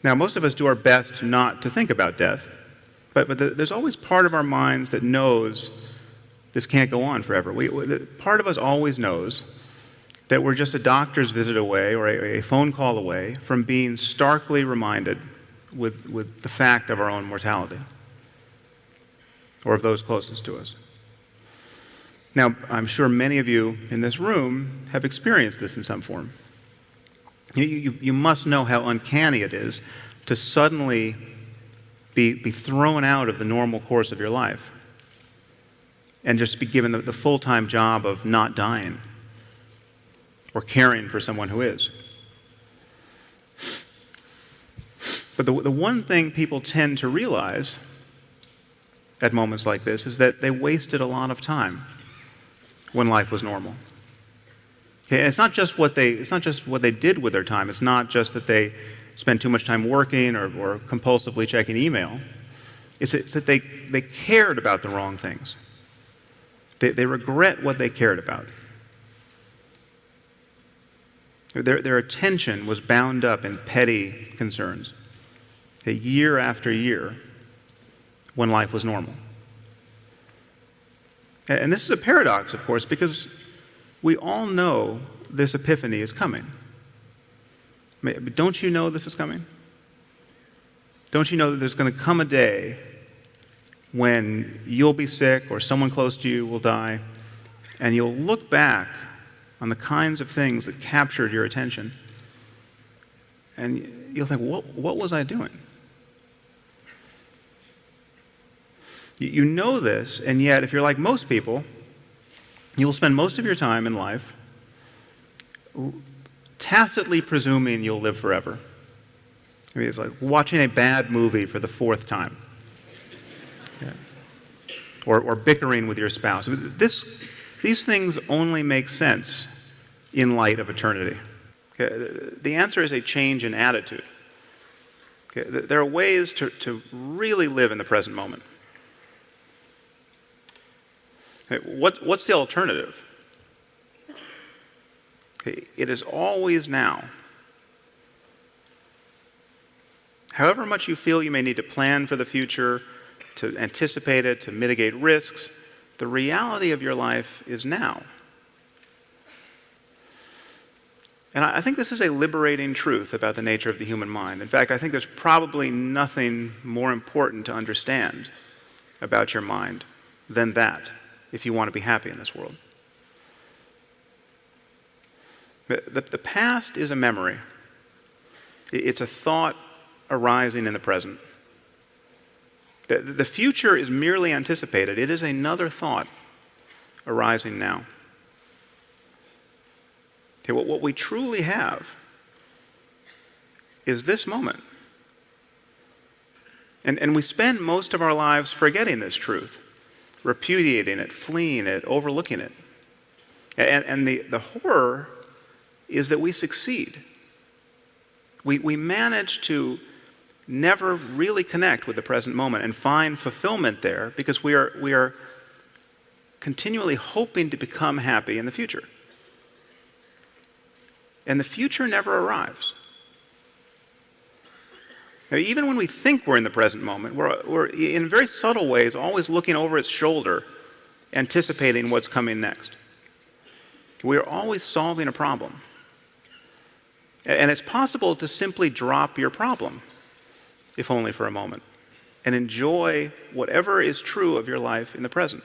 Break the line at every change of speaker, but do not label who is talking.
Now, most of us do our best not to think about death, but there's always part of our minds that knows this can't go on forever. Part of us always knows that we're just a doctor's visit away or a phone call away from being starkly reminded with the fact of our own mortality or of those closest to us. Now, I'm sure many of you in this room have experienced this in some form. You must know how uncanny it is to suddenly be thrown out of the normal course of your life and just be given the full-time job of not dying or caring for someone who is. But the one thing people tend to realize at moments like this is that they wasted a lot of time when life was normal. Okay, it's not just what they did with their time. It's not just that they spent too much time working or compulsively checking email. It's that they cared about the wrong things. They regret what they cared about. Their attention was bound up in petty concerns, year after year, when life was normal. And this is a paradox, of course, because we all know this epiphany is coming. Don't you know this is coming? Don't you know that there's going to come a day when you'll be sick or someone close to you will die, and you'll look back on the kinds of things that captured your attention, and you'll think, what was I doing? You know this, and yet, if you're like most people, you will spend most of your time in life tacitly presuming you'll live forever. I mean, it's like watching a bad movie for the fourth time. Yeah. Or bickering with your spouse. These things only make sense in light of eternity. Okay? The answer is a change in attitude. Okay? There are ways to really live in the present moment. Okay? What's the alternative? Okay? It is always now. However much you feel you may need to plan for the future, to anticipate it, to mitigate risks, the reality of your life is now. And I think this is a liberating truth about the nature of the human mind. In fact, I think there's probably nothing more important to understand about your mind than that, if you want to be happy in this world. The past is a memory. It's a thought arising in the present. The future is merely anticipated. It is another thought arising now. Okay, what we truly have is this moment. And we spend most of our lives forgetting this truth, repudiating it, fleeing it, overlooking it. And the horror is that we succeed. We manage to never really connect with the present moment and find fulfillment there because we are continually hoping to become happy in the future. And the future never arrives. Now, even when we think we're in the present moment, we're in very subtle ways always looking over its shoulder, anticipating what's coming next. We are always solving a problem. And it's possible to simply drop your problem, if only for a moment, and enjoy whatever is true of your life in the present.